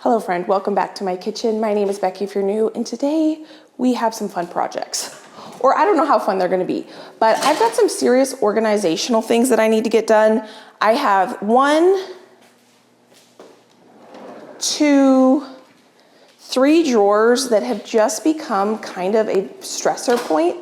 Hello friend, welcome back to my kitchen. My name is Becky if you're new, and today we have some fun projects. Or I don't know how fun they're gonna be, but I've got some serious organizational things that I need to get done. I have 1, 2, 3 drawers that have just become kind of a stressor point.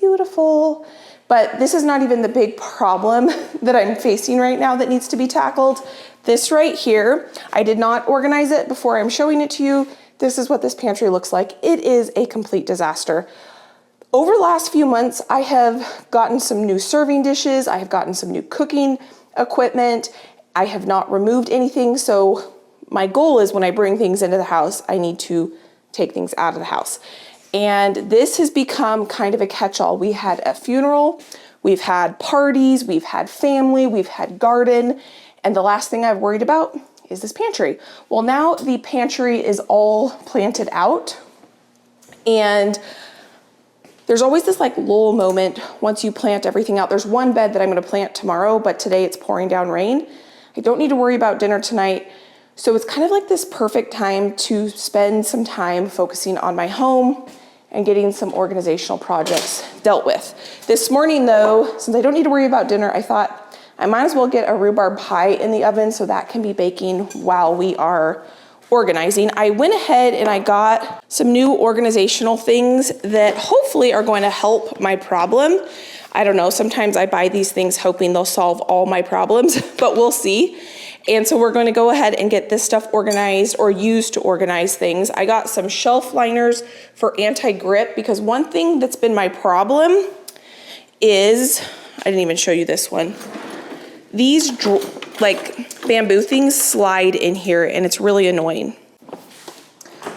Beautiful. But this is not even the big problem that I'm facing right now that needs to be tackled. This right here, I did not organize it before I'm showing it to you. This is what this pantry looks like. It is a complete disaster. Over the last few months, I have gotten some new serving dishes. I have gotten some new cooking equipment. I have not removed anything. So my goal is when I bring things into the house, I need to take things out of the house. And this has become kind of a catch-all. We had a funeral, we've had parties, we've had family, we've had garden, and the last thing I've worried about is this pantry. Well, now the pantry is all planted out, and there's always this like lull moment once you plant everything out. There's one bed that I'm gonna plant tomorrow, but today it's pouring down rain. I don't need to worry about dinner tonight. So it's kind of like this perfect time to spend some time focusing on my home and getting some organizational projects dealt with. This morning though, since I don't need to worry about dinner, I thought I might as well get a rhubarb pie in the oven so that can be baking while we are organizing. I went ahead and I got some new organizational things that hopefully are going to help my problem. I don't know, sometimes I buy these things hoping they'll solve all my problems, but we'll see. And so we're going to go ahead and get this stuff organized or used to organize things. I got some shelf liners for anti-grip because one thing that's been my problem is, I didn't even show you this one. These like bamboo things slide in here and it's really annoying.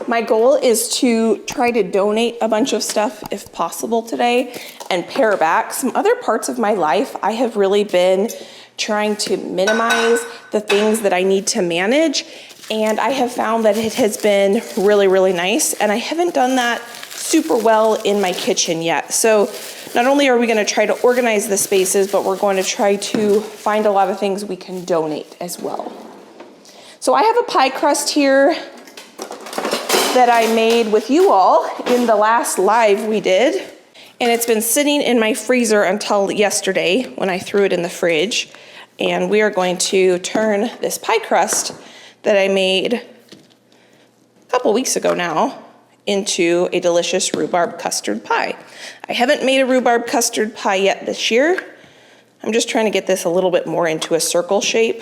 My goal is to try to donate a bunch of stuff if possible today and pare back. Some other parts of my life, I have really been trying to minimize the things that I need to manage. And I have found that it has been really, really nice. And I haven't done that super well in my kitchen yet. So not only are we gonna try to organize the spaces, but we're going to try to find a lot of things we can donate as well. So I have a pie crust here that I made with you all in the last live we did. And it's been sitting in my freezer until yesterday when I threw it in the fridge. And we are going to turn this pie crust that I made a couple weeks ago now into a delicious rhubarb custard pie. I haven't made a rhubarb custard pie yet this year. I'm just trying to get this a little bit more into a circle shape.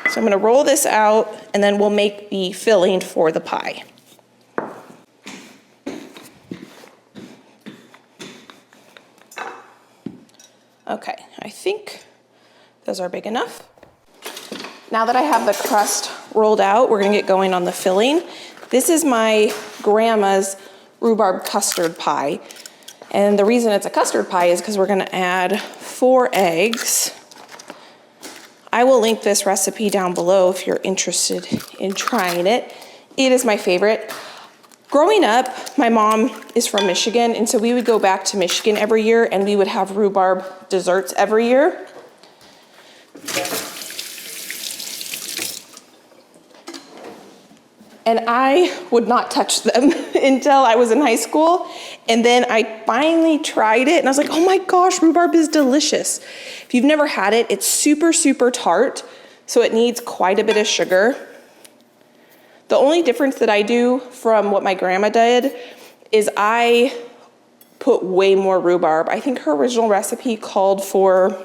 So I'm gonna roll this out and then we'll make the filling for the pie. Okay, I think those are big enough. Now that I have the crust rolled out, we're gonna get going on the filling. This is my grandma's rhubarb custard pie. And the reason it's a custard pie is because we're gonna add 4 eggs. I will link this recipe down below if you're interested in trying it. It is my favorite. Growing up, my mom is from Michigan, and so we would go back to Michigan every year and we would have rhubarb desserts every year. And I would not touch them until I was in high school. And then I finally tried it and I was like, oh my gosh, rhubarb is delicious. If you've never had it, it's super, super tart. So it needs quite a bit of sugar. The only difference that I do from what my grandma did is I put way more rhubarb. I think her original recipe called for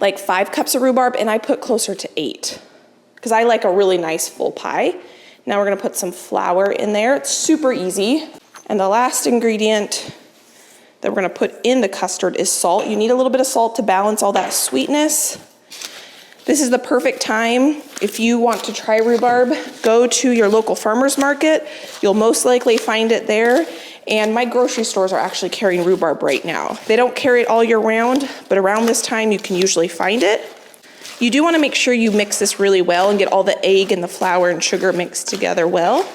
like 5 cups of rhubarb and I put closer to 8 because I like a really nice full pie. Now we're gonna put some flour in there. It's super easy. And the last ingredient that we're gonna put in the custard is salt. You need a little bit of salt to balance all that sweetness. This is the perfect time. If you want to try rhubarb, go to your local farmer's market. You'll most likely find it there. And my grocery stores are actually carrying rhubarb right now. They don't carry it all year round, but around this time you can usually find it. You do want to make sure you mix this really well and get all the egg and the flour and sugar mixed together well.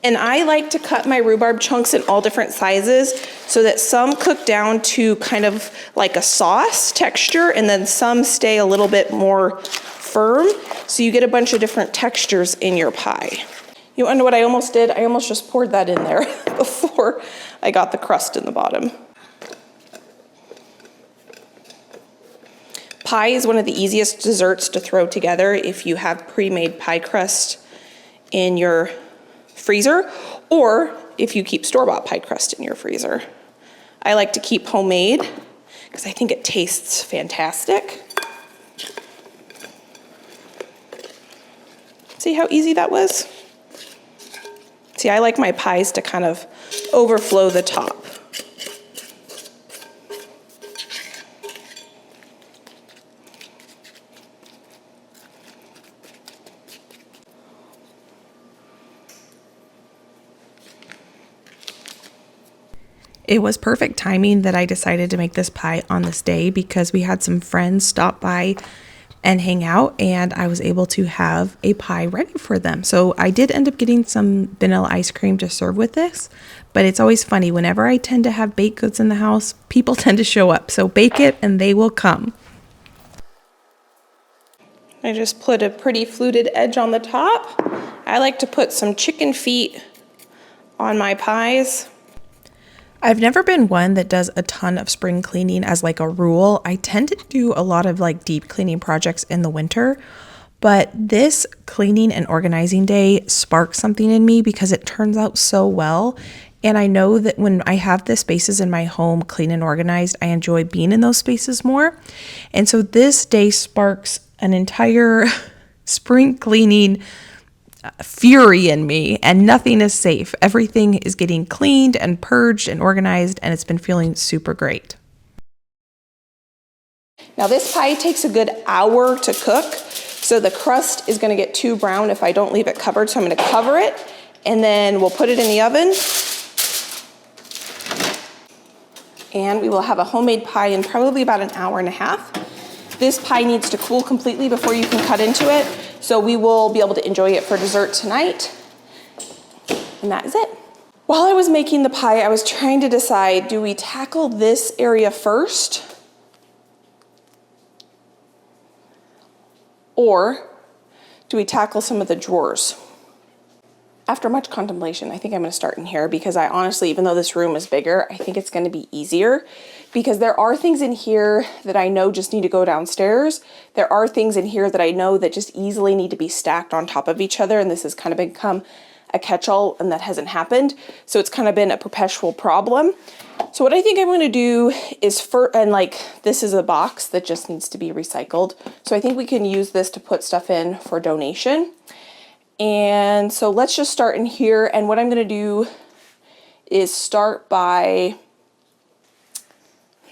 And I like to cut my rhubarb chunks in all different sizes so that some cook down to kind of like a sauce texture, and then some stay a little bit more firm. So you get a bunch of different textures in your pie. You wonder what I almost did? I almost just poured that in there before I got the crust in the bottom. Pie is one of the easiest desserts to throw together if you have pre-made pie crust in your freezer, or if you keep store-bought pie crust in your freezer. I like to keep homemade because I think it tastes fantastic. See how easy that was? See, I like my pies to kind of overflow the top. It was perfect timing that I decided to make this pie on this day because we had some friends stop by and hang out, and I was able to have a pie ready for them. So I did end up getting some vanilla ice cream to serve with this, but it's always funny. Whenever I tend to have baked goods in the house, people tend to show up. So bake it and they will come. I just put a pretty fluted edge on the top. I like to put some chicken feet on my pies. I've never been one that does a ton of spring cleaning as like a rule. I tend to do a lot of like deep cleaning projects in the winter, but this cleaning and organizing day sparked something in me because it turns out so well. And I know that when I have the spaces in my home clean and organized, I enjoy being in those spaces more. And so this day sparks an entire spring cleaning fury in me, and nothing is safe. Everything is getting cleaned and purged and organized, and it's been feeling super great. Now this pie takes a good hour to cook, so the crust is going to get too brown if I don't leave it covered. So I'm going to cover it, and then we'll put it in the oven, and we will have a homemade pie in probably about an hour and a half. This pie needs to cool completely before you can cut into it, so we will be able to enjoy it for dessert tonight. And that is it. While I was making the pie, I was trying to decide, do we tackle this area first? Or do we tackle some of the drawers? After much contemplation, I think I'm going to start in here because I honestly, even though this room is bigger, I think it's going to be easier because there are things in here that I know just need to go downstairs. There are things in here that I know that just easily need to be stacked on top of each other, and this has kind of become a catch-all, and that hasn't happened. So it's kind of been a perpetual problem. So what I think I'm going to do is, this is a box that just needs to be recycled. So I think we can use this to put stuff in for donation. And so let's just start in here, and what I'm going to do is start by,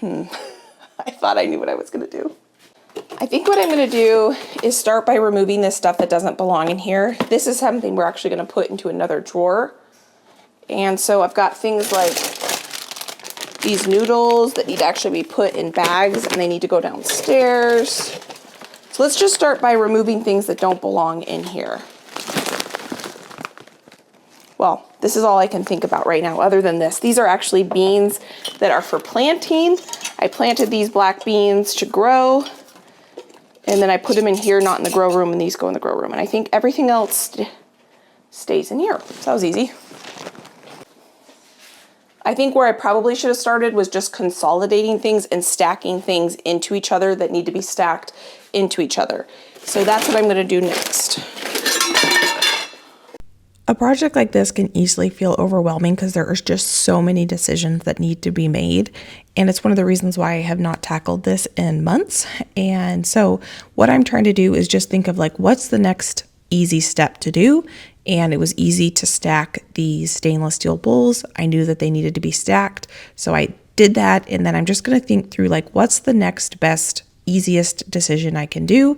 I thought I knew what I was going to do. I think what I'm going to do is start by removing this stuff that doesn't belong in here. This is something we're actually going to put into another drawer. And so I've got things like these noodles that need to actually be put in bags, and they need to go downstairs. So let's just start by removing things that don't belong in here. Well, this is all I can think about right now other than this. These are actually beans that are for planting. I planted these black beans to grow, and then I put them in here, not in the grow room, and these go in the grow room. And I think everything else stays in here. So that was easy. I think where I probably should have started was just consolidating things and stacking things into each other that need to be stacked into each other. So that's what I'm going to do next. A project like this can easily feel overwhelming because there are just so many decisions that need to be made. And it's one of the reasons why I have not tackled this in months. And so what I'm trying to do is just think of like, what's the next easy step to do? And it was easy to stack these stainless steel bowls. I knew that they needed to be stacked. So I did that. And then I'm just going to think through like, what's the next best, easiest decision I can do,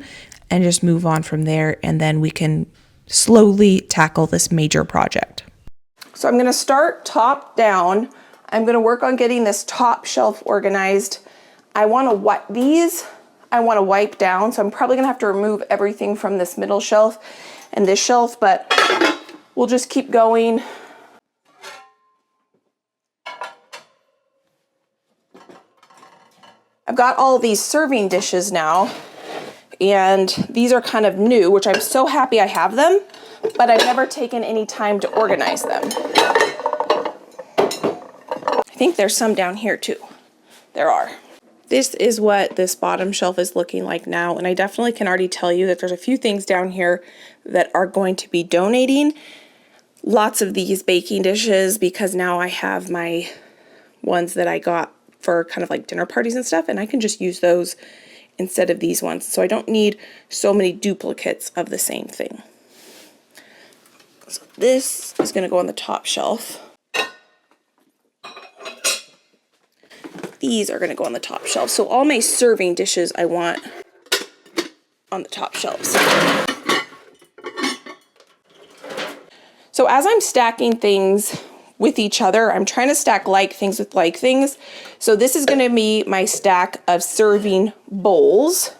and just move on from there. And then we can slowly tackle this major project. So I'm going to start top down. I'm going to work on getting this top shelf organized. I want to wipe these. I want to wipe down. So I'm probably going to have to remove everything from this middle shelf and this shelf, but we'll just keep going I've got all these serving dishes now, and these are kind of new, which I'm so happy I have them, but I've never taken any time to organize them. I think there's some down here too. There are. This is what this bottom shelf is looking like now, and I definitely can already tell you that there's a few things down here that are going to be donating. Lots of these baking dishes, because now I have my ones that I got for kind of like dinner parties and stuff, and I can just use those instead of these ones. So I don't need so many duplicates of the same thing. So this is going to go on the top shelf. These are going to go on the top shelf. So all my serving dishes I want on the top shelves. So as I'm stacking things with each other, I'm trying to stack like things with like things. So this is going to be my stack of serving bowls.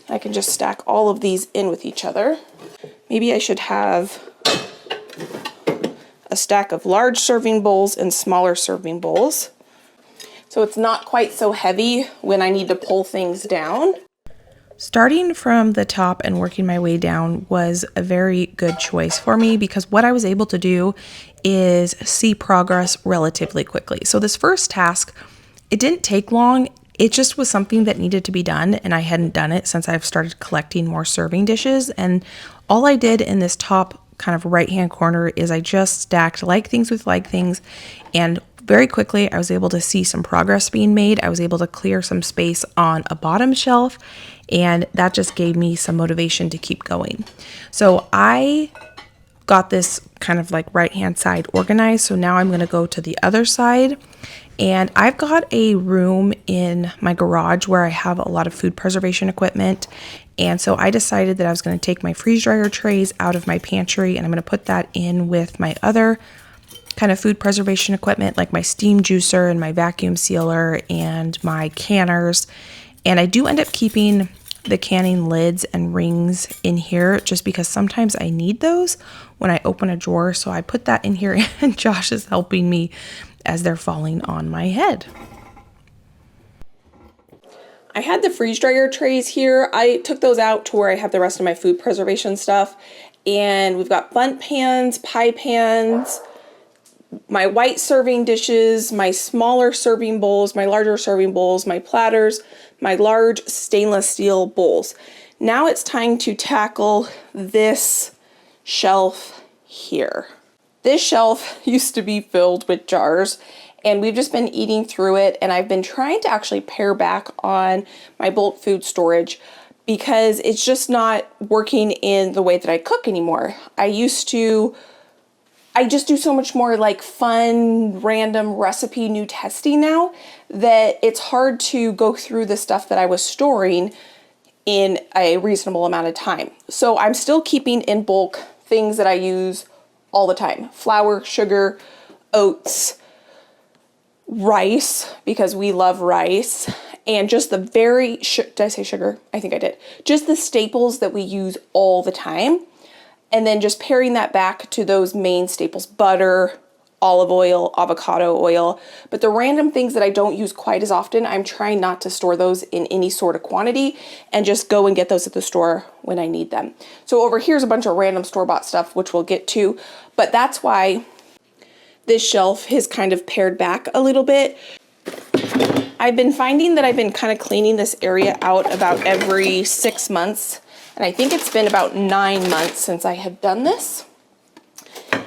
I can just stack all of these in with each other. Maybe I should have a stack of large serving bowls and smaller serving bowls, so it's not quite so heavy when I need to pull things down. Starting from the top and working my way down was a very good choice for me, because what I was able to do is see progress relatively quickly. So this first task, it didn't take long. It just was something that needed to be done, and I hadn't done it since I've started collecting more serving dishes. And all I did in this top kind of right-hand corner is I just stacked like things with like things, and very quickly I was able to see some progress being made. I was able to clear some space on a bottom shelf, and that just gave me some motivation to keep going. So I got this kind of like right-hand side organized. So now I'm going to go to the other side, and I've got a room in my garage where I have a lot of food preservation equipment. And so I decided that I was going to take my freeze dryer trays out of my pantry, and I'm going to put that in with my other kind of food preservation equipment, like my steam juicer and my vacuum sealer and my canners. And I do end up keeping the canning lids and rings in here just because sometimes I need those when I open a drawer. So I put that in here, and Josh is helping me as they're falling on my head. I had the freeze dryer trays here. I took those out to where I have the rest of my food preservation stuff. And we've got bundt pans, pie pans, my white serving dishes, my smaller serving bowls, my larger serving bowls, my platters, my large stainless steel bowls. Now it's time to tackle this shelf here. This shelf used to be filled with jars, and we've just been eating through it, and I've been trying to actually pare back on my bulk food storage because it's just not working in the way that I cook anymore. I just do so much more like fun, random recipe new testing now that it's hard to go through the stuff that I was storing in a reasonable amount of time. So I'm still keeping in bulk things that I use all the time: flour, sugar, oats, rice, because we love rice, and just the did I say sugar? I think I did. Just the staples that we use all the time. And then just pairing that back to those main staples: butter, olive oil, avocado oil. But the random things that I don't use quite as often, I'm trying not to store those in any sort of quantity and just go and get those at the store when I need them. So over here's a bunch of random store-bought stuff, which we'll get to. But that's why this shelf is kind of pared back a little bit. I've been finding that I've been kind of cleaning this area out about every 6 months. And I think it's been about 9 months since I have done this.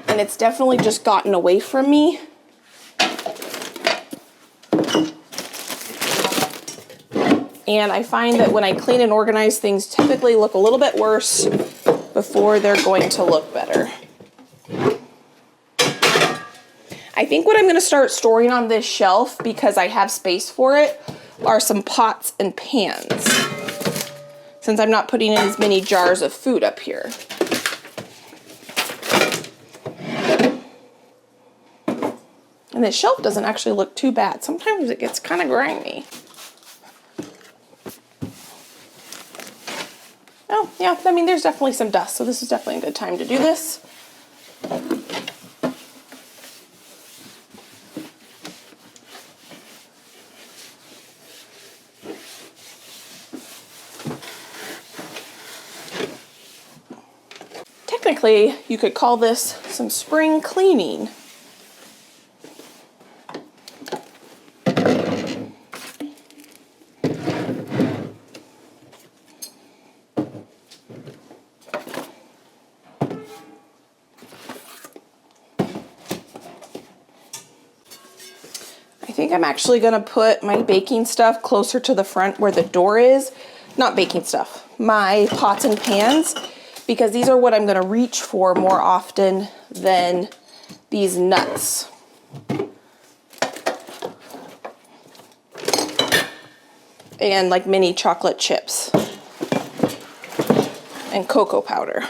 And it's definitely just gotten away from me. And I find that when I clean and organize, things typically look a little bit worse before they're going to look better. I think what I'm going to start storing on this shelf, because I have space for it, are some pots and pans, since I'm not putting in as many jars of food up here. And this shelf doesn't actually look too bad. Sometimes it gets kind of grimy. Oh, yeah, I mean, there's definitely some dust, so this is definitely a good time to do this. technically, you could call this some spring cleaning. I think I'm actually gonna put my baking stuff closer to the front where the door is. Not baking stuff, my pots and pans, because these are what I'm gonna reach for more often than these nuts. And like mini chocolate chips and cocoa powder.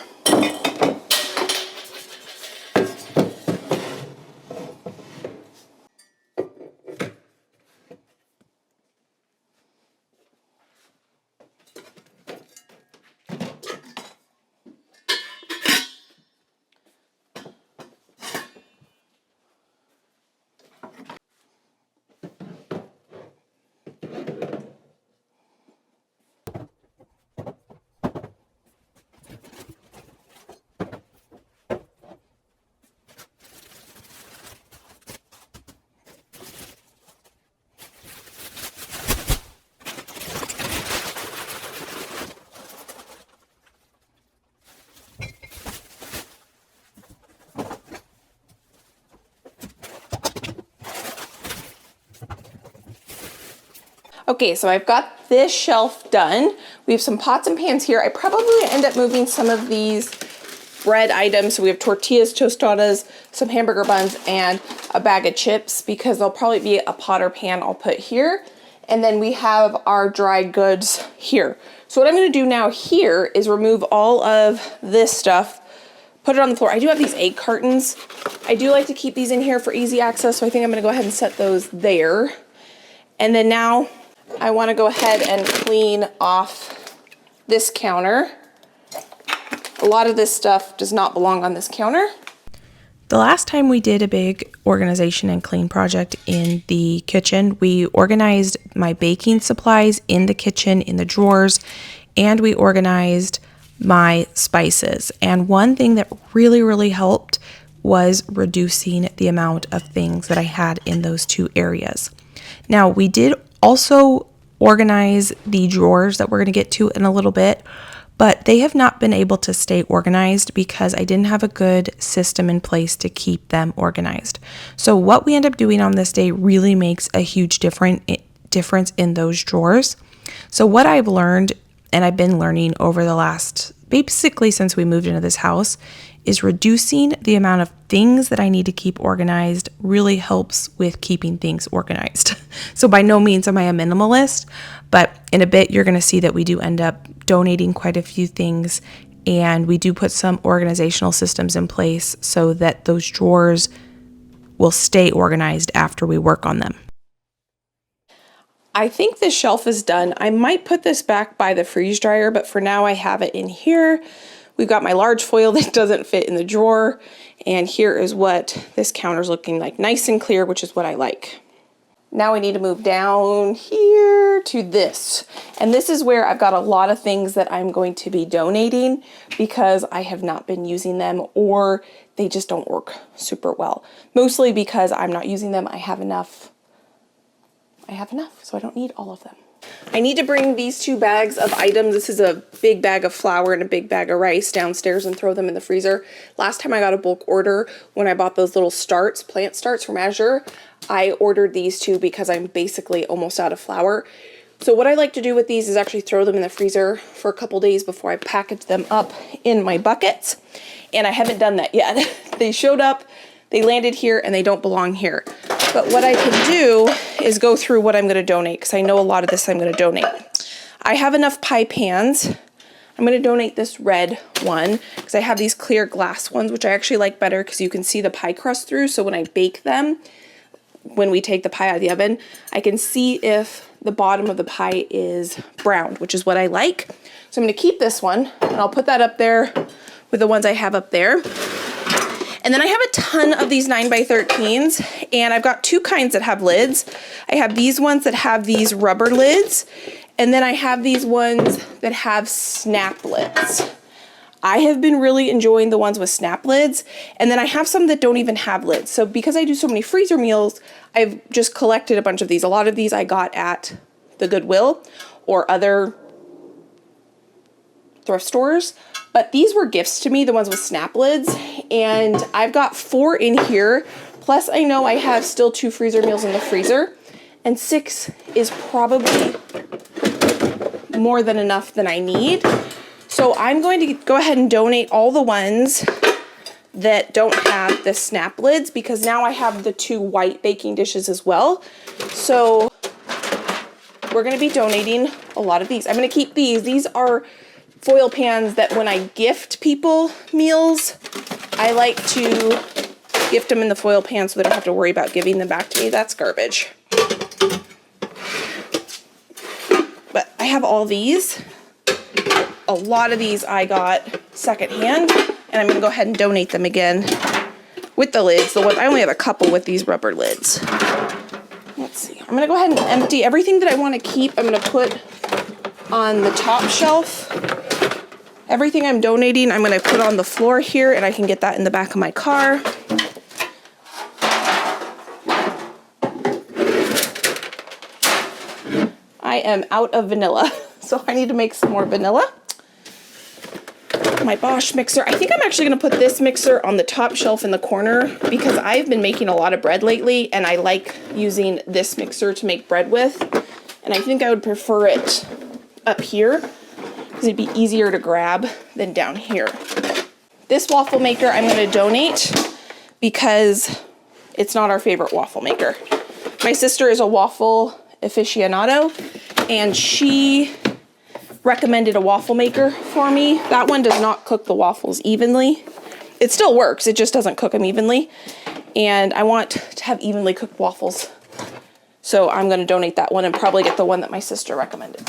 Okay, so I've got this shelf done. We have some pots and pans here. I probably end up moving some of these bread items. So we have tortillas, tostadas, some hamburger buns, and a bag of chips because there'll probably be a pot or pan I'll put here. And then we have our dry goods here. So what I'm gonna do now here is remove all of this stuff, put it on the floor. I do have these egg cartons. I do like to keep these in here for easy access, so I think I'm gonna go ahead and set those there. And then now I want to go ahead and clean off this counter. A lot of this stuff does not belong on this counter. The last time we did a big organization and clean project in the kitchen, we organized my baking supplies in the kitchen in the drawers, and we organized my spices. And one thing that really helped was reducing the amount of things that I had in those two areas. Now, we did also organize the drawers that we're going to get to in a little bit, but they have not been able to stay organized because I didn't have a good system in place to keep them organized. So what we end up doing on this day really makes a huge difference in those drawers. So what I've learned, and I've been learning over the last, basically since we moved into this house, is reducing the amount of things that I need to keep organized really helps with keeping things organized. So by no means am I a minimalist, but in a bit you're going to see that we do end up donating quite a few things, and we do put some organizational systems in place so that those drawers will stay organized after we work on them. I think this shelf is done. I might put this back by the freeze dryer, but for now I have it in here. We've got my large foil that doesn't fit in the drawer, and here is what this counter's looking like, nice and clear, which is what I like. Now we need to move down here to this, and this is where I've got a lot of things that I'm going to be donating because I have not been using them, or they just don't work super well. Mostly because I'm not using them. I have enough, so I don't need all of them. I need to bring these two bags of items. This is a big bag of flour and a big bag of rice downstairs and throw them in the freezer. Last time I got a bulk order, when I bought those little starts, plant starts from Azure, I ordered these two because I'm basically almost out of flour. So what I like to do with these is actually throw them in the freezer for a couple days before I package them up in my buckets. And I haven't done that yet. They showed up, they landed here, and they don't belong here. But what I can do is go through what I'm going to donate, because I know a lot of this I'm going to donate. I have enough pie pans. I'm going to donate this red one because I have these clear glass ones, which I actually like better because you can see the pie crust through. So when I bake them, when we take the pie out of the oven, I can see if the bottom of the pie is browned, which is what I like. So I'm going to keep this one, and I'll put that up there with the ones I have up there. And then I have a ton of these 9x13s, and I've got two kinds that have lids. I have these ones that have these rubber lids, and then I have these ones that have snap lids. I have been really enjoying the ones with snap lids, and then I have some that don't even have lids. So because I do so many freezer meals, I've just collected a bunch of these. A lot of these I got at the Goodwill or other thrift stores, but these were gifts to me, the ones with snap lids, and I've got 4 in here. Plus I know I have still 2 freezer meals in the freezer, and 6 is probably more than enough than I need. So I'm going to go ahead and donate all the ones that don't have the snap lids, because now I have the 2 white baking dishes as well. So we're going to be donating a lot of these. I'm going to keep these. These are foil pans that when I gift people meals, I like to gift them in the foil pan so they don't have to worry about giving them back to me. That's garbage. But I have all these. A lot of these I got secondhand, and I'm going to go ahead and donate them again with the lids. The one I only have a couple with these rubber lids. Let's see. I'm going to go ahead and empty everything that I want to keep. I'm going to put on the top shelf. Everything I'm donating, I'm going to put on the floor here, and I can get that in the back of my car. I am out of vanilla, so I need to make some more vanilla. My Bosch mixer. I think I'm actually going to put this mixer on the top shelf in the corner, because I've been making a lot of bread lately, and I like using this mixer to make bread with. And I think I would prefer it up here, because it'd be easier to grab than down here. This waffle maker I'm going to donate because it's not our favorite waffle maker. My sister is a waffle aficionado, and she recommended a waffle maker for me. That one does not cook the waffles evenly. It still works, it just doesn't cook them evenly. And I want to have evenly cooked waffles. So I'm going to donate that one and probably get the one that my sister recommended.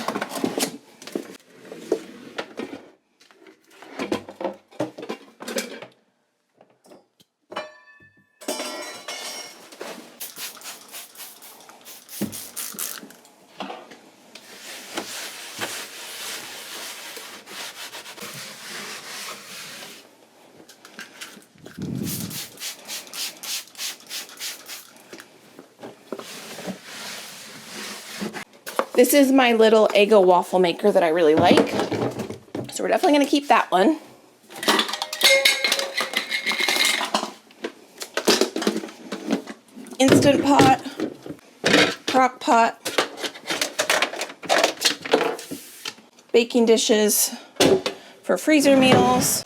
This is my little Eggo waffle maker that I really like. So we're definitely going to keep that one. Instant Pot, crock pot, baking dishes for freezer meals.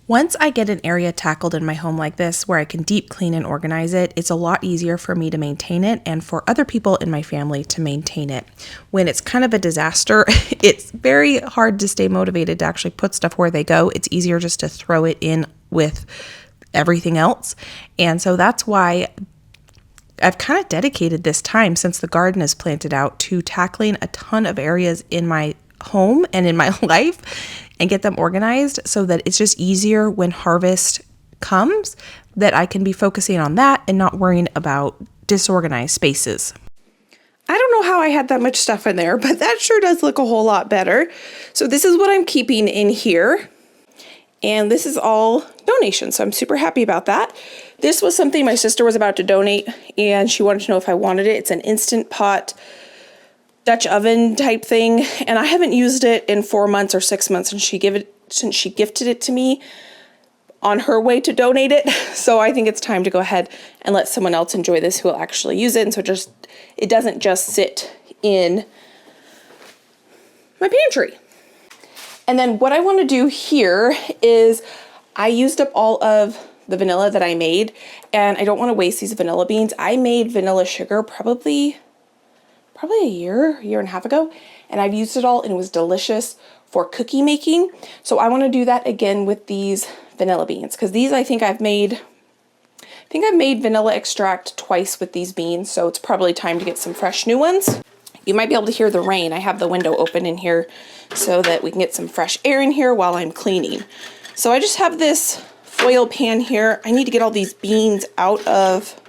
Once I get an area tackled in my home like this where I can deep clean and organize it, it's a lot easier for me to maintain it and for other people in my family to maintain it. When it's kind of a disaster, it's very hard to stay motivated to actually put stuff where they go. It's easier just to throw it in with everything else. And so that's why I've kind of dedicated this time since the garden is planted out to tackling a ton of areas in my home and in my life and get them organized so that it's just easier when harvest comes that I can be focusing on that and not worrying about disorganized spaces. I don't know how I had that much stuff in there, but that sure does look a whole lot better. So this is what I'm keeping in here. And this is all donations, so I'm super happy about that. This was something my sister was about to donate, and she wanted to know if I wanted it. It's an Instant Pot Dutch oven type thing, and I haven't used it in 4 months or 6 months since she gifted it to me on her way to donate it. So I think it's time to go ahead and let someone else enjoy this who will actually use it, and so it doesn't just sit in my pantry. And then what I want to do here is I used up all of the vanilla that I made, and I don't want to waste these vanilla beans. I made vanilla sugar probably a year and a half ago, and I've used it all, and it was delicious for cookie making. So I want to do that again with these vanilla beans, because these I think I've made vanilla extract twice with these beans, so it's probably time to get some fresh new ones. You might be able to hear the rain. I have the window open in here so that we can get some fresh air in here while I'm cleaning. So I just have this foil pan here. I need to get all these beans out of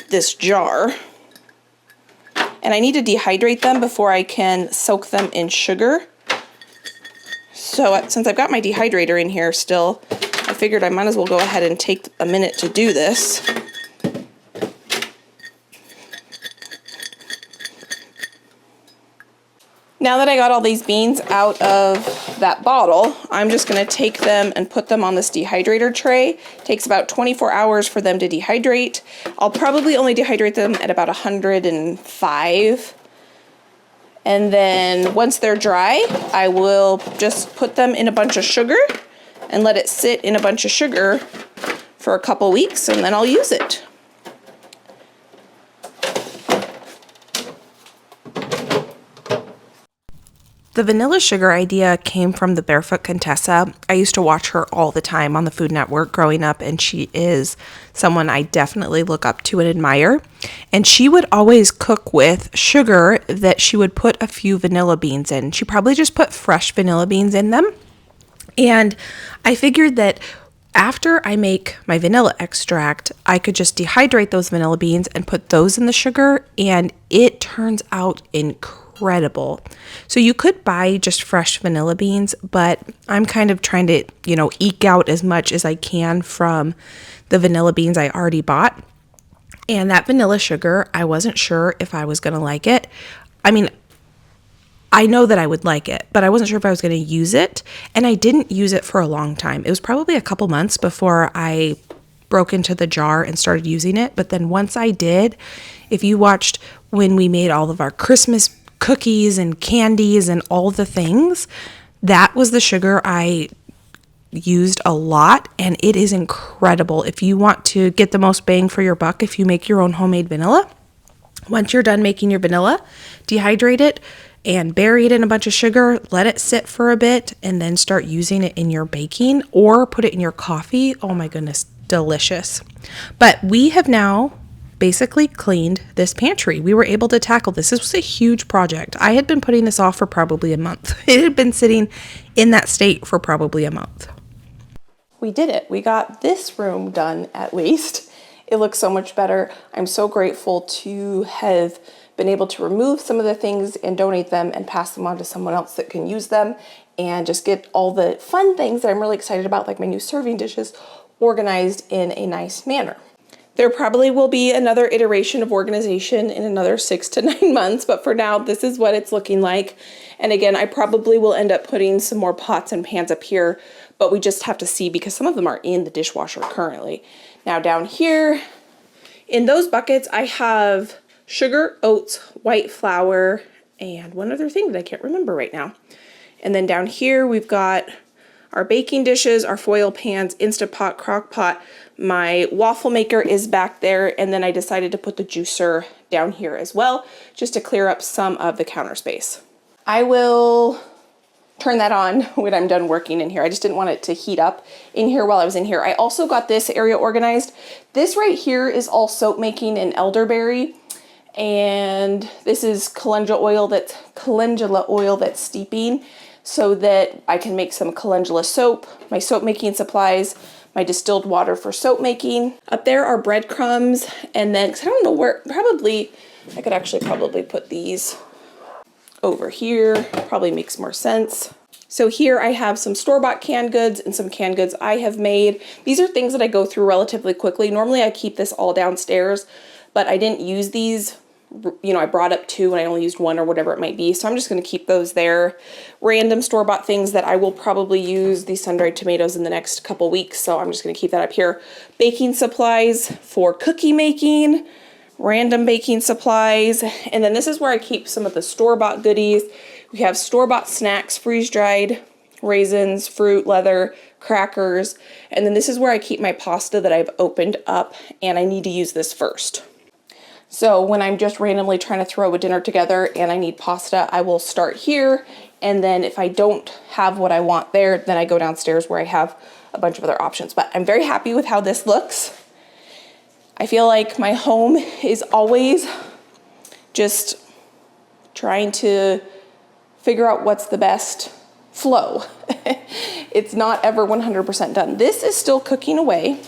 this jar. And I need to dehydrate them before I can soak them in sugar. So since I've got my dehydrator in here still, I figured I might as well go ahead and take a minute to do this. Now that I got all these beans out of that bottle, I'm just going to take them and put them on this dehydrator tray. It takes about 24 hours for them to dehydrate. I'll probably only dehydrate them at about 105. And then once they're dry, I will just put them in a bunch of sugar and let it sit in a bunch of sugar for a couple weeks, and then I'll use it. The vanilla sugar idea came from the Barefoot Contessa. I used to watch her all the time on the Food Network growing up, and she is someone I definitely look up to and admire. And she would always cook with sugar that she would put a few vanilla beans in. She probably just put fresh vanilla beans in them. And I figured that after I make my vanilla extract, I could just dehydrate those vanilla beans and put those in the sugar, and it turns out incredible. So you could buy just fresh vanilla beans, but I'm kind of trying to, eke out as much as I can from the vanilla beans I already bought. And that vanilla sugar, I wasn't sure if I was going to like it. I mean, I know that I would like it, but I wasn't sure if I was going to use it. And I didn't use it for a long time. It was probably a couple months before I broke into the jar and started using it. But then once I did, if you watched when we made all of our Christmas cookies and candies and all the things, that was the sugar I used a lot, and it is incredible. If you want to get the most bang for your buck, if you make your own homemade vanilla, once you're done making your vanilla, dehydrate it and bury it in a bunch of sugar, let it sit for a bit, and then start using it in your baking or put it in your coffee. Oh my goodness, delicious. But we have now basically cleaned this pantry. We were able to tackle this. This was a huge project. I had been putting this off for probably a month. It had been sitting in that state for probably a month. We did it. We got this room done at least. It looks so much better. I'm so grateful to have been able to remove some of the things and donate them and pass them on to someone else that can use them, and just get all the fun things that I'm really excited about, like my new serving dishes, organized in a nice manner. There probably will be another iteration of organization in another 6 to 9 months, but for now, this is what it's looking like. And again, I probably will end up putting some more pots and pans up here, but we just have to see because some of them are in the dishwasher currently. Now down here, in those buckets, I have sugar, oats, white flour, and one other thing that I can't remember right now. And then down here, we've got our baking dishes, our foil pans, Instapot, crock pot. My waffle maker is back there, and then I decided to put the juicer down here as well, just to clear up some of the counter space. I will turn that on when I'm done working in here. I just didn't want it to heat up in here while I was in here. I also got this area organized. This right here is all soap making in elderberry, and this is calendula oil that's steeping, so that I can make some calendula soap, my soap making supplies, my distilled water for soap making. Up there are breadcrumbs, and then, cause I don't know where, I could actually probably put these over here, probably makes more sense. So here I have some store-bought canned goods and some canned goods I have made. These are things that I go through relatively quickly. Normally I keep this all downstairs, but I didn't use these. I brought up 2 and I only used 1 or whatever it might be. So I'm just going to keep those there. Random store-bought things that I will probably use, these sun-dried tomatoes, in the next couple weeks. So I'm just going to keep that up here. Baking supplies for cookie making, random baking supplies. And then this is where I keep some of the store-bought goodies. We have store-bought snacks, freeze-dried raisins, fruit, leather, crackers. And then this is where I keep my pasta that I've opened up, and I need to use this first. So when I'm just randomly trying to throw a dinner together and I need pasta, I will start here. And then if I don't have what I want there, then I go downstairs where I have a bunch of other options. But I'm very happy with how this looks. I feel like my home is always just trying to figure out what's the best flow. It's not ever 100% done. This is still cooking away.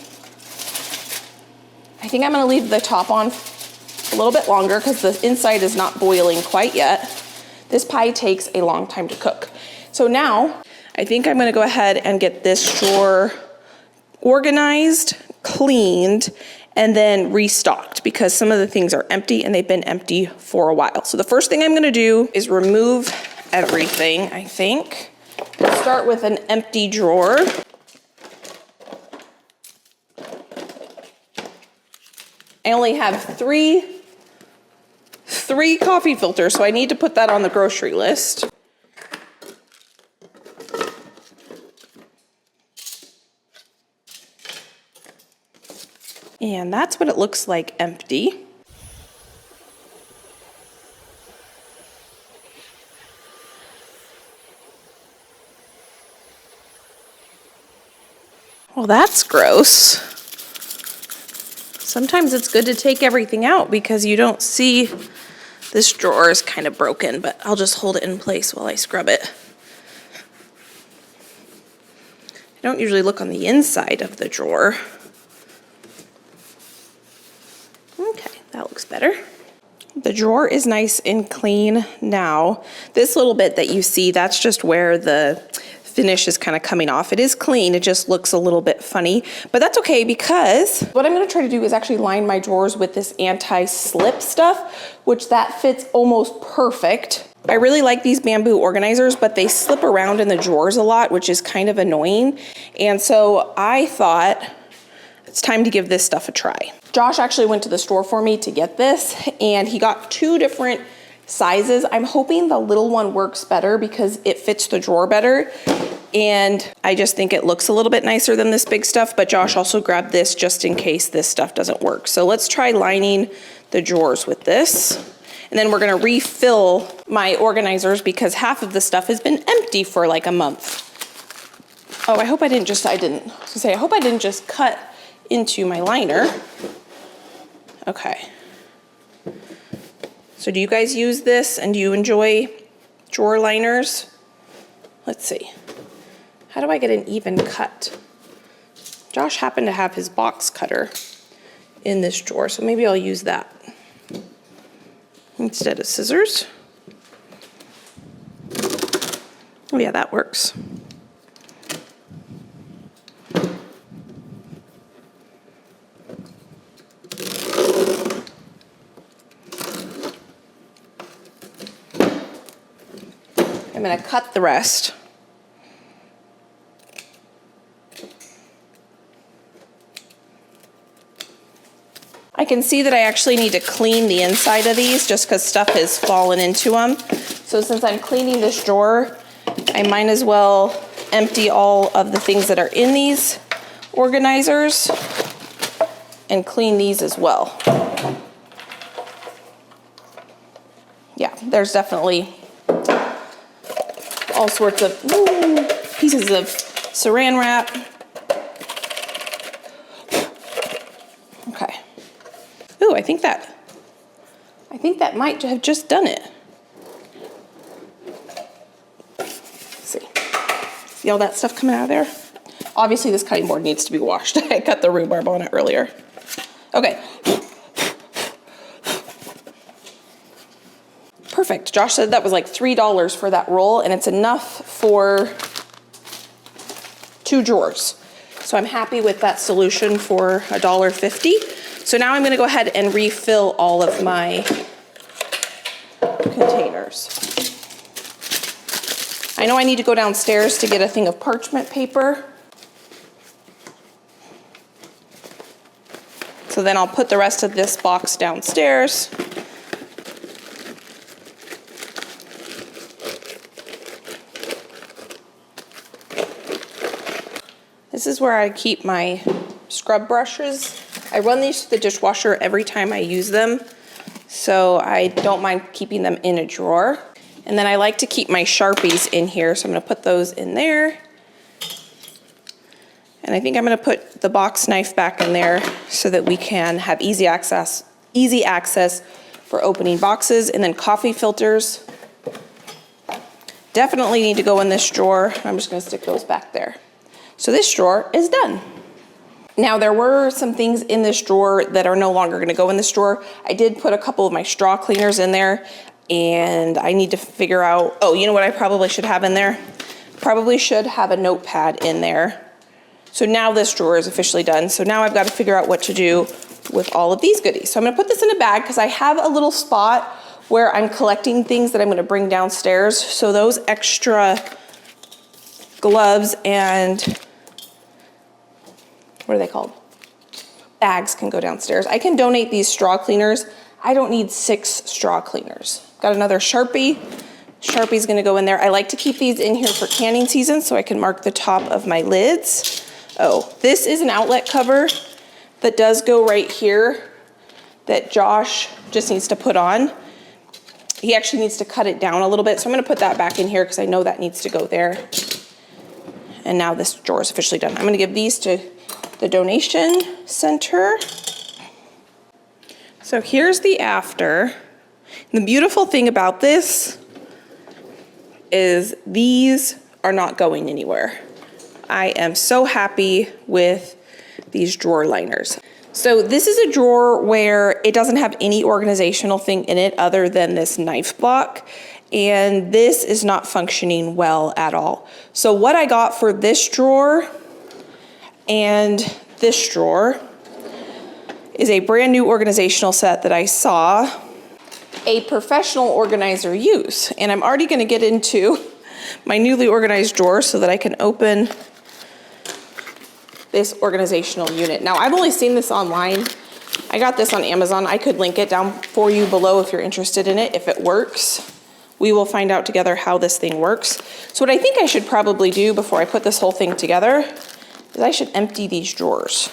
I think I'm gonna leave the top on a little bit longer because the inside is not boiling quite yet. This pie takes a long time to cook. So now I think I'm gonna go ahead and get this drawer organized, cleaned, and then restocked because some of the things are empty and they've been empty for a while. So the first thing I'm gonna do is remove everything, I think. We'll start with an empty drawer. I only have three coffee filters, so I need to put that on the grocery list. And that's what it looks like empty. Well, that's gross. Sometimes it's good to take everything out because you don't see this drawer is kind of broken, but I'll just hold it in place while I scrub it. I don't usually look on the inside of the drawer. Okay, that looks better. The drawer is nice and clean now. This little bit that you see, that's just where the finish is kind of coming off. It is clean, it just looks a little bit funny, but that's okay because what I'm gonna try to do is actually line my drawers with this anti-slip stuff, which that fits almost perfect. I really like these bamboo organizers, but they slip around in the drawers a lot, which is kind of annoying. And so I thought it's time to give this stuff a try. Josh actually went to the store for me to get this, and he got 2 different sizes. I'm hoping the little one works better because it fits the drawer better. And I just think it looks a little bit nicer than this big stuff, but Josh also grabbed this just in case this stuff doesn't work. So let's try lining the drawers with this. And then we're gonna refill my organizers because half of the stuff has been empty for like a month. Oh, I hope I didn't just, I hope I didn't just cut into my liner. Okay. So do you guys use this and do you enjoy drawer liners? Let's see. How do I get an even cut? Josh happened to have his box cutter in this drawer, so maybe I'll use that instead of scissors. Oh yeah, that works. I'm gonna cut the rest. I can see that I actually need to clean the inside of these just because stuff has fallen into them. So since I'm cleaning this drawer, I might as well empty all of the things that are in these organizers and clean these as well. Yeah, there's definitely all sorts of pieces of saran wrap. Okay. Ooh, I think that might have just done it. Let's see. See all that stuff coming out of there? Obviously this cutting board needs to be washed. I cut the rhubarb on it earlier. Okay. Perfect. Josh said that was like $3 for that roll, and it's enough for 2 drawers. So I'm happy with that solution for $1.50. So now I'm gonna go ahead and refill all of my containers. I know I need to go downstairs to get a thing of parchment paper. So then I'll put the rest of this box downstairs. This is where I keep my scrub brushes. I run these through the dishwasher every time I use them, so I don't mind keeping them in a drawer. And then I like to keep my Sharpies in here, so I'm gonna put those in there. And I think I'm gonna put the box knife back in there so that we can have easy access for opening boxes. And then coffee filters. definitely need to go in this drawer. I'm just gonna stick those back there. So this drawer is done. Now there were some things in this drawer that are no longer gonna go in this drawer. I did put a couple of my straw cleaners in there, and I need to figure out, oh, you know what I probably should have in there? Probably should have a notepad in there. So now this drawer is officially done. So now I've got to figure out what to do with all of these goodies. So I'm gonna put this in a bag because I have a little spot where I'm collecting things that I'm gonna bring downstairs. So those extra gloves and, what are they called? Bags can go downstairs. I can donate these straw cleaners. I don't need 6 straw cleaners. Got another Sharpie. Sharpie's gonna go in there. I like to keep these in here for canning season so I can mark the top of my lids. Oh, this is an outlet cover that does go right here that Josh just needs to put on. He actually needs to cut it down a little bit, so I'm gonna put that back in here because I know that needs to go there. And now this drawer is officially done. I'm gonna give these to the donation center. So here's the after. The beautiful thing about this is these are not going anywhere. I am so happy with these drawer liners. So this is a drawer where it doesn't have any organizational thing in it other than this knife block, and this is not functioning well at all. So what I got for this drawer and this drawer is a brand new organizational set that I saw a professional organizer use. And I'm already gonna get into my newly organized drawer so that I can open this organizational unit. Now, I've only seen this online. I got this on Amazon. I could link it down for you below if you're interested in it, if it works. We will find out together how this thing works. So what I think I should probably do before I put this whole thing together is I should empty these drawers.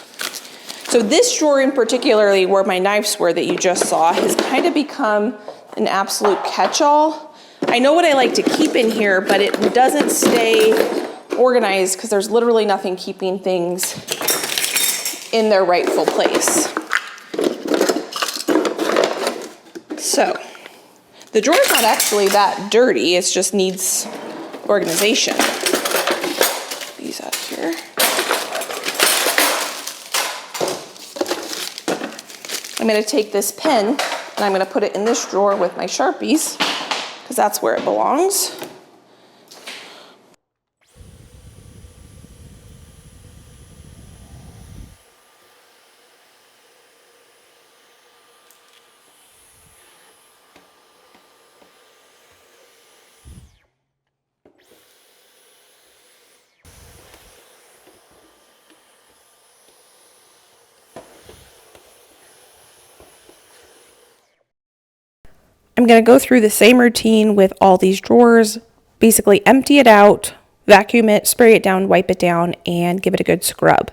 So this drawer in particularly, where my knives were that you just saw, has kind of become an absolute catch-all. I know what I like to keep in here, but it doesn't stay organized because there's literally nothing keeping things in their rightful place. So the drawer's not actually that dirty, it just needs organization. These out here. I'm gonna take this pen and I'm gonna put it in this drawer with my Sharpies because that's where it belongs. I'm going to go through the same routine with all these drawers, basically empty it out, vacuum it, spray it down, wipe it down, and give it a good scrub.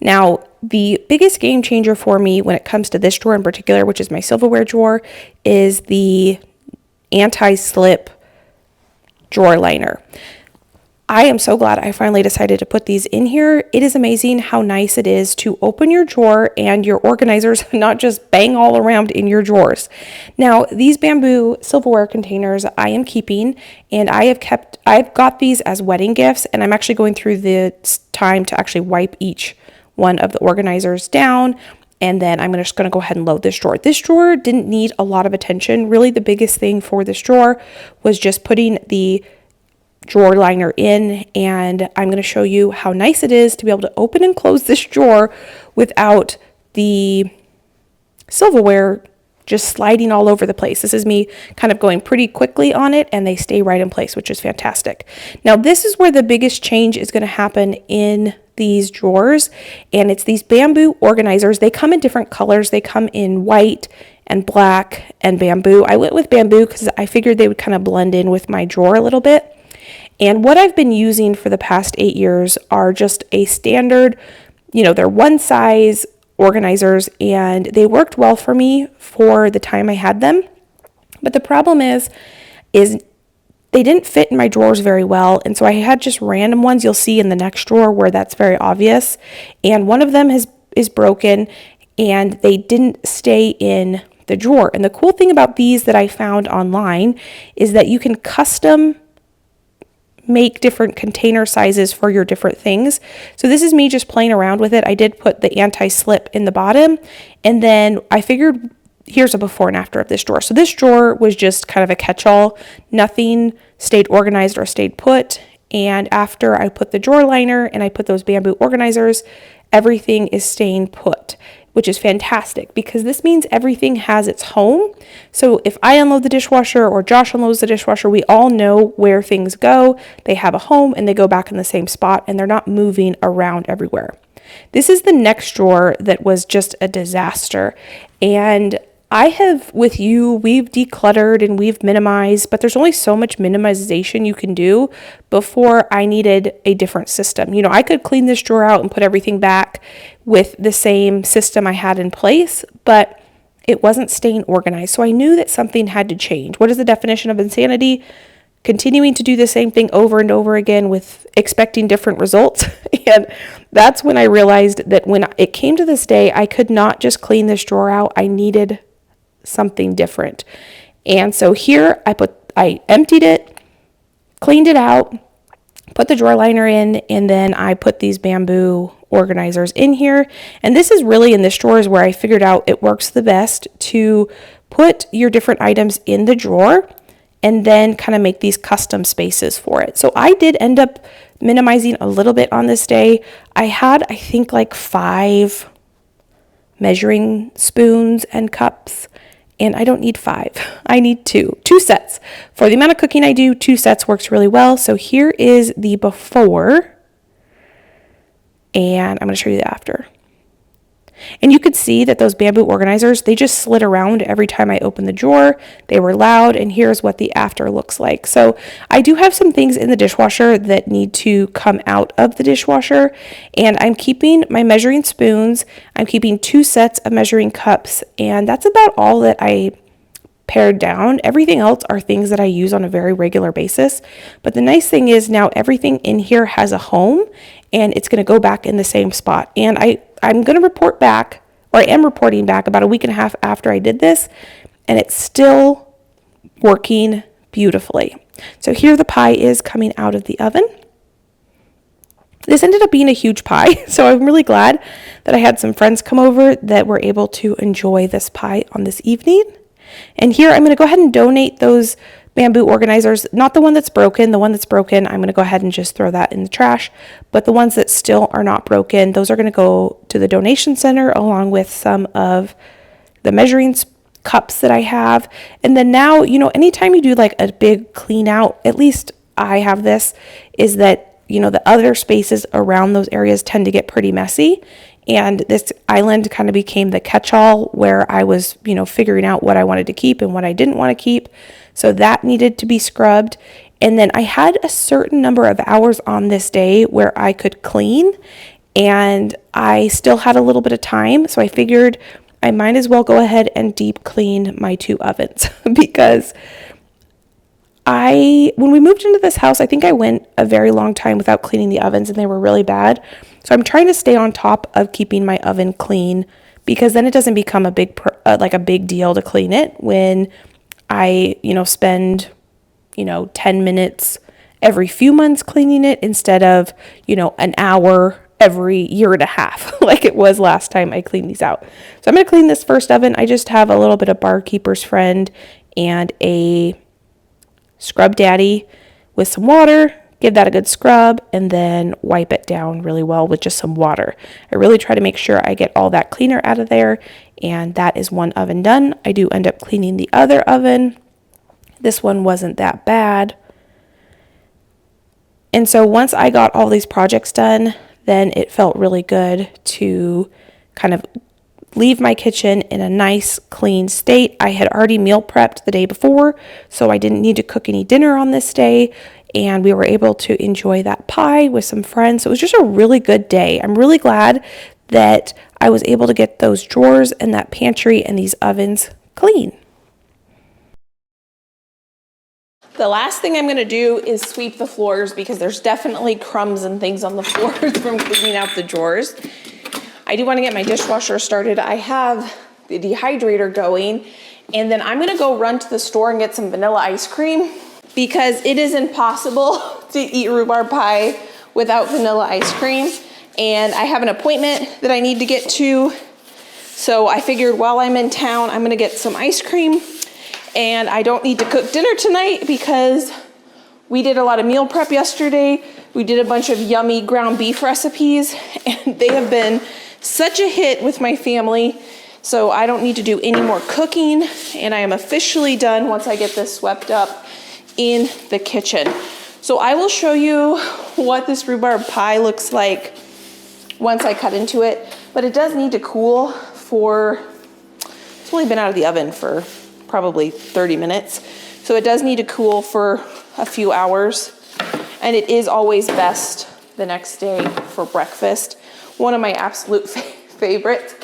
Now, the biggest game changer for me when it comes to this drawer in particular, which is my silverware drawer, is the anti-slip drawer liner. I am so glad I finally decided to put these in here. It is amazing how nice it is to open your drawer and your organizers not just bang all around in your drawers. Now, these bamboo silverware containers I am keeping, and I've got these as wedding gifts, and I'm actually going through the time to actually wipe each one of the organizers down, and then I'm just going to go ahead and load this drawer. This drawer didn't need a lot of attention. Really, the biggest thing for this drawer was just putting the drawer liner in, and I'm going to show you how nice it is to be able to open and close this drawer without the silverware just sliding all over the place. This is me kind of going pretty quickly on it, and they stay right in place, which is fantastic. Now, this is where the biggest change is going to happen in these drawers, and it's these bamboo organizers. They come in different colors. They come in white and black and bamboo. I went with bamboo because I figured they would kind of blend in with my drawer a little bit. And what I've been using for the past 8 years are just a standard, they're one size organizers, and they worked well for me for the time I had them. But the problem is they didn't fit in my drawers very well. And so I had just random ones you'll see in the next drawer where that's very obvious. And one of them is broken, and they didn't stay in the drawer. And the cool thing about these that I found online is that you can custom make different container sizes for your different things. So this is me just playing around with it. I did put the anti-slip in the bottom, and then I figured here's a before and after of this drawer. So this drawer was just kind of a catch-all. Nothing stayed organized or stayed put. And after I put the drawer liner and I put those bamboo organizers, everything is staying put, which is fantastic because this means everything has its home. So if I unload the dishwasher or Josh unloads the dishwasher, we all know where things go. They have a home and they go back in the same spot and they're not moving around everywhere. This is the next drawer that was just a disaster. And I have, with you, we've decluttered and we've minimized, but there's only so much minimization you can do before I needed a different system. You know, I could clean this drawer out and put everything back with the same system I had in place, but it wasn't staying organized. So I knew that something had to change. What is the definition of insanity? Continuing to do the same thing over and over again with expecting different results. And that's when I realized that when it came to this day, I could not just clean this drawer out. I needed something different. And so here I emptied it, cleaned it out, put the drawer liner in, and then I put these bamboo organizers in here. And this is really in this drawer is where I figured out it works the best to put your different items in the drawer and then kind of make these custom spaces for it. So I did end up minimizing a little bit on this day. I had, I think, like 5 measuring spoons and cups. And I don't need 5. I need 2 sets. For the amount of cooking I do, 2 sets works really well. So here is the before, and I'm going to show you the after. And you could see that those bamboo organizers, they just slid around every time I opened the drawer. They were loud, and here's what the after looks like. So I do have some things in the dishwasher that need to come out of the dishwasher, and I'm keeping my measuring spoons. I'm keeping 2 sets of measuring cups, and that's about all that I pared down. Everything else are things that I use on a very regular basis. But the nice thing is now everything in here has a home, and it's going to go back in the same spot. And I'm going to report back, or I am reporting back about a week and a half after I did this, and it's still working beautifully. So here the pie is coming out of the oven. This ended up being a huge pie, so I'm really glad that I had some friends come over that were able to enjoy this pie on this evening. And here I'm going to go ahead and donate those bamboo organizers, not the one that's broken. The one that's broken, I'm going to go ahead and just throw that in the trash. But the ones that still are not broken, those are going to go to the donation center along with some of the measuring cups that I have. And then now, you know, anytime you do like a big clean out, at least I have this, is that, you know, the other spaces around those areas tend to get pretty messy. And this island kind of became the catch-all where I was, you know, figuring out what I wanted to keep and what I didn't want to keep. So that needed to be scrubbed. And then I had a certain number of hours on this day where I could clean, and I still had a little bit of time. So I figured I might as well go ahead and deep clean my 2 ovens because when we moved into this house, I think I went a very long time without cleaning the ovens and they were really bad. So I'm trying to stay on top of keeping my oven clean because then it doesn't become a big deal to clean it when I, you know, spend, you know, 10 minutes every few months cleaning it instead of, you know, an hour every year and a half like it was last time I cleaned these out. So I'm going to clean this first oven. I just have a little bit of Barkeeper's Friend and a Scrub Daddy with some water, give that a good scrub, and then wipe it down really well with just some water. I really try to make sure I get all that cleaner out of there, and that is one oven done. I do end up cleaning the other oven. This one wasn't that bad. And so once I got all these projects done, then it felt really good to kind of leave my kitchen in a nice clean state. I had already meal prepped the day before, so I didn't need to cook any dinner on this day, and we were able to enjoy that pie with some friends. So it was just a really good day. I'm really glad that I was able to get those drawers and that pantry and these ovens clean. The last thing I'm going to do is sweep the floors because there's definitely crumbs and things on the floors from cleaning out the drawers. I do want to get my dishwasher started. I have the dehydrator going, and then I'm going to go run to the store and get some vanilla ice cream because it is impossible to eat rhubarb pie without vanilla ice cream. And I have an appointment that I need to get to. So I figured while I'm in town, I'm gonna get some ice cream, and I don't need to cook dinner tonight because we did a lot of meal prep yesterday. We did a bunch of yummy ground beef recipes, and they have been such a hit with my family. So I don't need to do any more cooking, and I am officially done once I get this swept up in the kitchen. So I will show you what this rhubarb pie looks like once I cut into it, but it does need to cool for, it's only been out of the oven for probably 30 minutes. So it does need to cool for a few hours, and it is always best the next day for breakfast. One of my absolute favorites.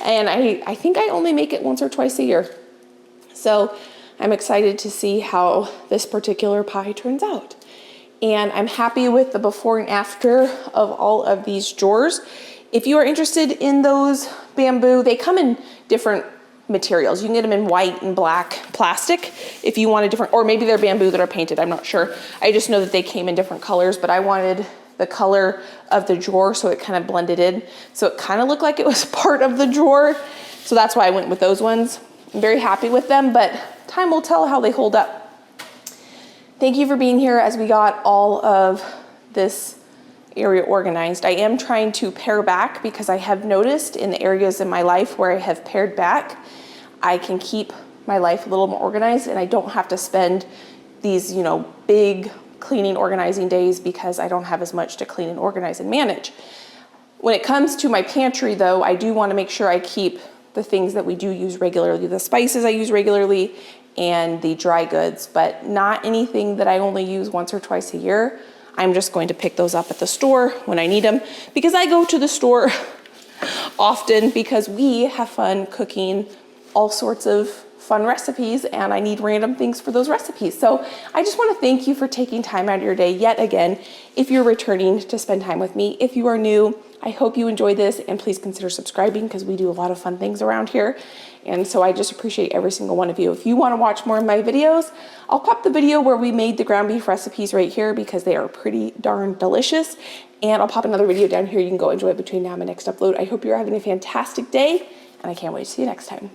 And I think I only make it once or twice a year. So I'm excited to see how this particular pie turns out. And I'm happy with the before and after of all of these drawers. If you are interested in those bamboo, they come in different materials. You can get them in white and black plastic if you want a different, or maybe they're bamboo that are painted, I'm not sure. I just know that they came in different colors, but I wanted the color of the drawer so it kind of blended in. So it kind of looked like it was part of the drawer. So that's why I went with those ones. I'm very happy with them, but time will tell how they hold up. Thank you for being here as we got all of this area organized. I am trying to pare back because I have noticed in the areas in my life where I have pared back, I can keep my life a little more organized, and I don't have to spend these, big cleaning, organizing days because I don't have as much to clean and organize and manage. When it comes to my pantry though, I do want to make sure I keep the things that we do use regularly, the spices I use regularly and the dry goods, but not anything that I only use once or twice a year. I'm just going to pick those up at the store when I need them, because I go to the store often because we have fun cooking all sorts of fun recipes, and I need random things for those recipes. So I just want to thank you for taking time out of your day yet again. If you're returning to spend time with me, if you are new, I hope you enjoy this, and please consider subscribing because we do a lot of fun things around here. And so I just appreciate every single one of you. If you want to watch more of my videos, I'll pop the video where we made the ground beef recipes right here because they are pretty darn delicious. And I'll pop another video down here you can go enjoy between now and my next upload. I hope you're having a fantastic day, and I can't wait to see you next time.